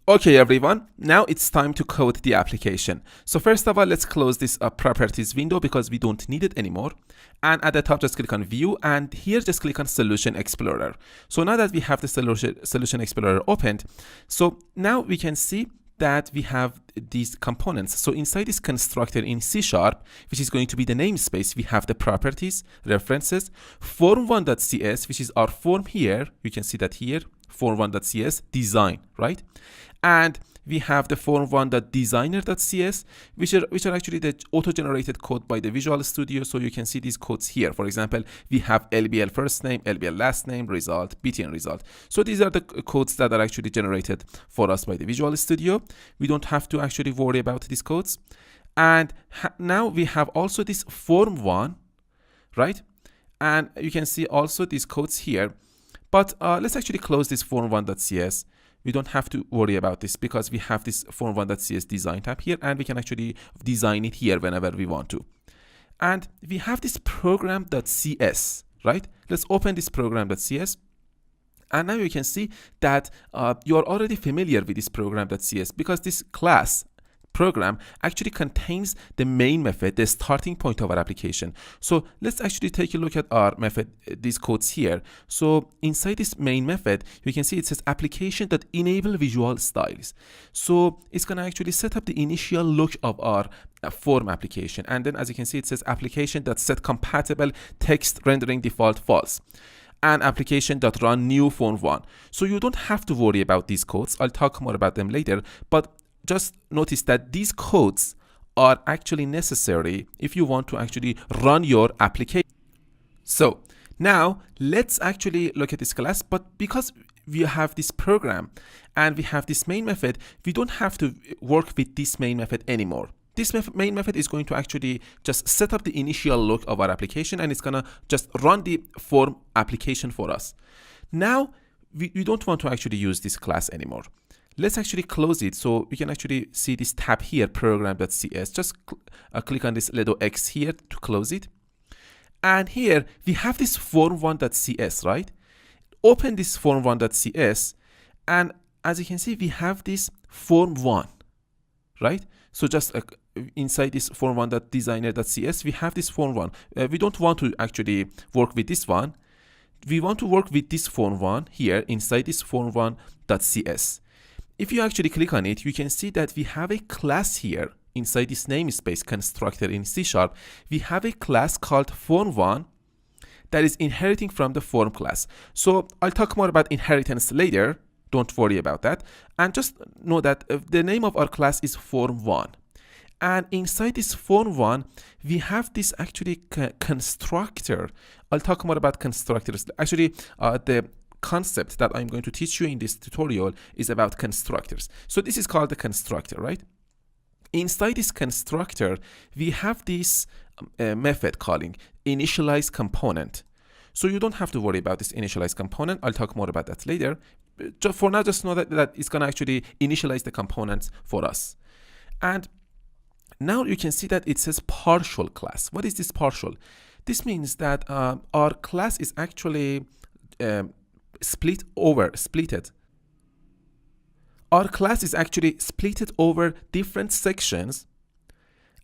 Okay everyone, now it's time to code the application. So first of all, let's close this properties window because we don't need it anymore. And at the top, just click on view, and here just click on solution explorer. So now that we have the solution explorer opened, so now we can see that we have these components. So inside this constructor in C#, which is going to be the namespace, we have the properties, references, form1.cs, which is our form here. You can see that here, form1.cs, design, right? And we have the form1.designer.cs, which are actually the auto-generated code by the Visual Studio. So you can see these codes here. For example, we have LBL first name, LBL last name, result, btn result. So these are the codes that are actually generated for us by the Visual Studio. We don't have to actually worry about these codes. And now we have also this form1, right? And you can see also these codes here. But let's actually close this form1.cs. We don't have to worry about this because we have this form1.cs design tab here, and we can actually design it here whenever we want to. And we have this program.cs, right? Let's open this program.cs. And now you can see that you are already familiar with this program.cs because this class program actually contains the main method, the starting point of our application. So let's actually take a look at our method, these codes here. So inside this main method, you can see it says application that enable visual styles. So it's going to actually set up the initial look of our form application. And then as you can see, it says application that set compatible text rendering default false, and application that run new form1. So you don't have to worry about these codes. I'll talk more about them later, but just notice that these codes are actually necessary if you want to actually run your application. So now let's actually look at this class, but because we have this program and we have this main method, we don't have to work with this main method anymore. This main method is going to actually just set up the initial look of our application, and it's gonna just run the form application for us. Now we don't want to actually use this class anymore. Let's actually close it so we can actually see this tab here, program.cs. Just click on this little X here to close it. And here we have this form1.cs, right? Open this form1.cs, and as you can see, we have this form1, right? So just inside this form1.designer.cs, we have this form1. We don't want to actually work with this one. We want to work with this form1 here inside this form1.cs. If you actually click on it, you can see that we have a class here inside this namespace constructor in C#. We have a class called form1 that is inheriting from the form class. So I'll talk more about inheritance later. Don't worry about that. And just know that the name of our class is form1. And inside this form1, we have this actually constructor. I'll talk more about constructors. Actually, the concept that I'm going to teach you in this tutorial is about constructors. So this is called the constructor, right? Inside this constructor, we have this method calling initialize component. So you don't have to worry about this initialize component. I'll talk more about that later. For now, just know that it's going to actually initialize the components for us. And now you can see that it says partial class. What is this partial? This means that our class is actually splitted. Our class is actually splitted over different sections,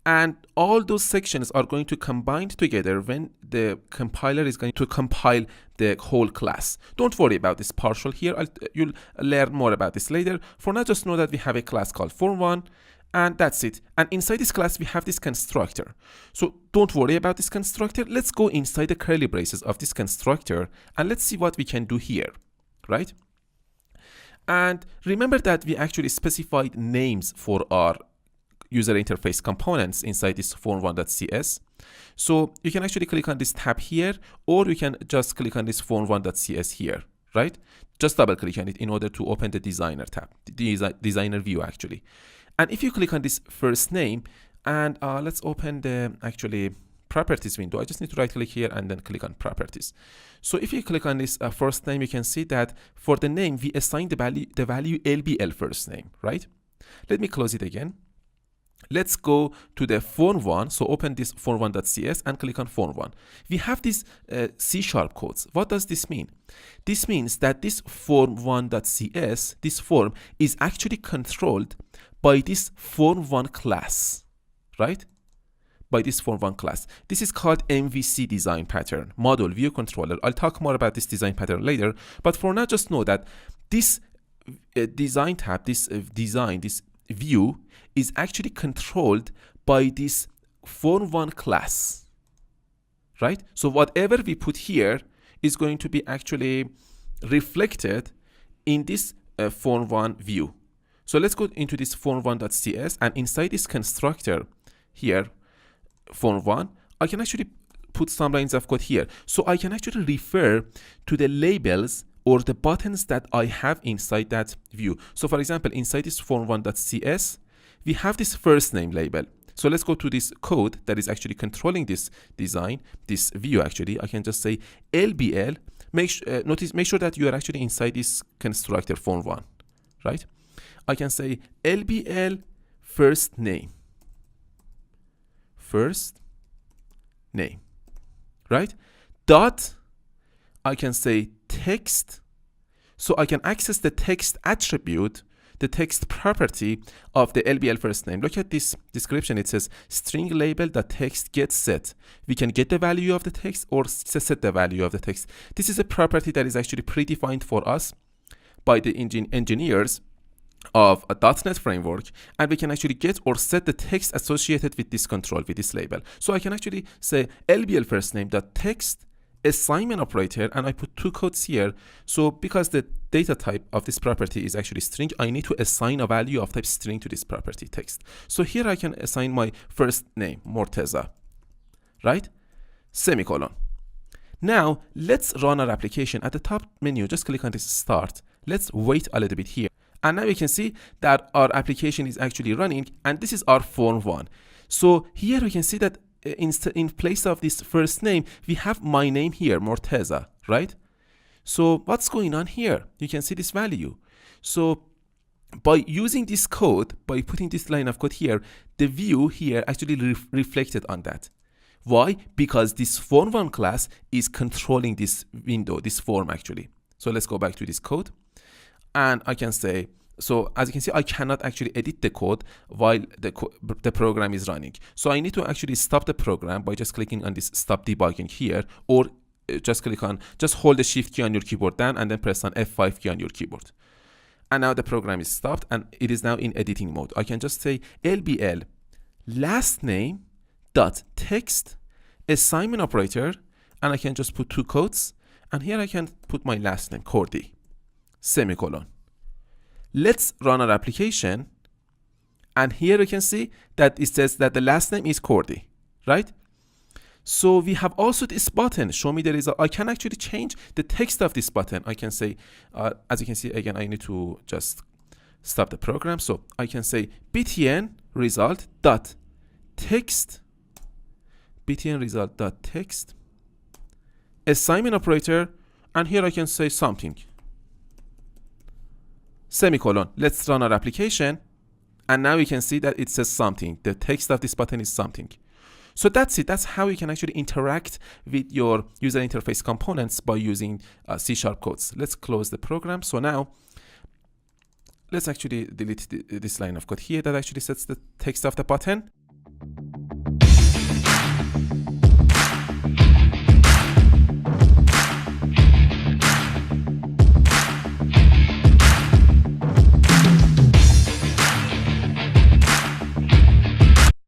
and all those sections are going to combine together when the compiler is going to compile the whole class. Don't worry about this partial here. You'll learn more about this later. For now, just know that we have a class called form1, and that's it. And inside this class, we have this constructor. So don't worry about this constructor. Let's go inside the curly braces of this constructor, and let's see what we can do here, right? And remember that we actually specified names for our user interface components inside this form1.cs. So you can actually click on this tab here, or you can just click on this form1.cs here, right? Just double click on it in order to open the designer tab, the designer view actually. And if you click on this first name, and let's open the actually properties window. I just need to right click here and then click on properties. So if you click on this first name, you can see that for the name, we assign the value LBL first name, right? Let me close it again. let's go to the form one. So open this form1.cs and click on form one. We have these C# codes. What does this mean? This means that this form1.cs, this form, is actually controlled by this form1 class, right? By this form1 class. This is called MVC design pattern, model view controller. I'll talk more about this design pattern later, but for now, just know that this design tab, this view is actually controlled by this form1 class, right? So whatever we put here is going to be actually reflected in this form1 view. So let's go into this form1.cs, and inside this constructor here, form1, I can actually put some lines of code here. So I can actually refer to the labels or the buttons that I have inside that view. So for example, inside this form1.cs, we have this first name label. So let's go to this code that is actually controlling this design, this view actually. I can just say LBL, make sure that you are actually inside this constructor form1, right? I can say LBL first name, right? Dot, I can say text, so I can access the text attribute, the text property of the LBL first name. Look at this description. It says string label the text gets set. We can get the value of the text or set the value of the text. This is a property that is actually predefined for us by the engineers of a .NET framework, and we can actually get or set the text associated with this control, with this label. So I can actually say LBL first name dot text assignment operator, and I put two quotes here. So because the data type of this property is actually string, I need to assign a value of type string to this property text. So here I can assign my first name, Morteza, right? Semicolon. Now let's run our application. At the top menu, just click on this start. Let's wait a little bit here. And now we can see that our application is actually running, and this is our form1. So here we can see that in place of this first name, we have my name here, Morteza, right? So what's going on here? You can see this value. So by using this code, by putting this line of code here, the view here actually reflected on that. Why? Because this form1 class is controlling this window, this form actually. So let's go back to this code. And I can say, so as you can see, I cannot actually edit the code while the program is running. So I need to actually stop the program by just clicking on this stop debugging here, or just hold the shift key on your keyboard down and then press on F5 key on your keyboard. And now the program is stopped and it is now in editing mode. I can just say LBL last name dot text assignment operator, and I can just put two quotes, and here I can put my last name, Cordy, semicolon. Let's run our application, and here you can see that it says that the last name is Cordy, right? So we have also this button, show me the result. I can actually change the text of this button. I can say, as you can see, again, I need to just stop the program. So I can say btn result dot text, btn result dot text assignment operator, and here I can say something, semicolon. Let's run our application, and now you can see that it says something. The text of this button is something. So that's it. That's how you can actually interact with your user interface components by using C# codes. Let's close the program. So now let's actually delete this line of code here that actually sets the text of the button.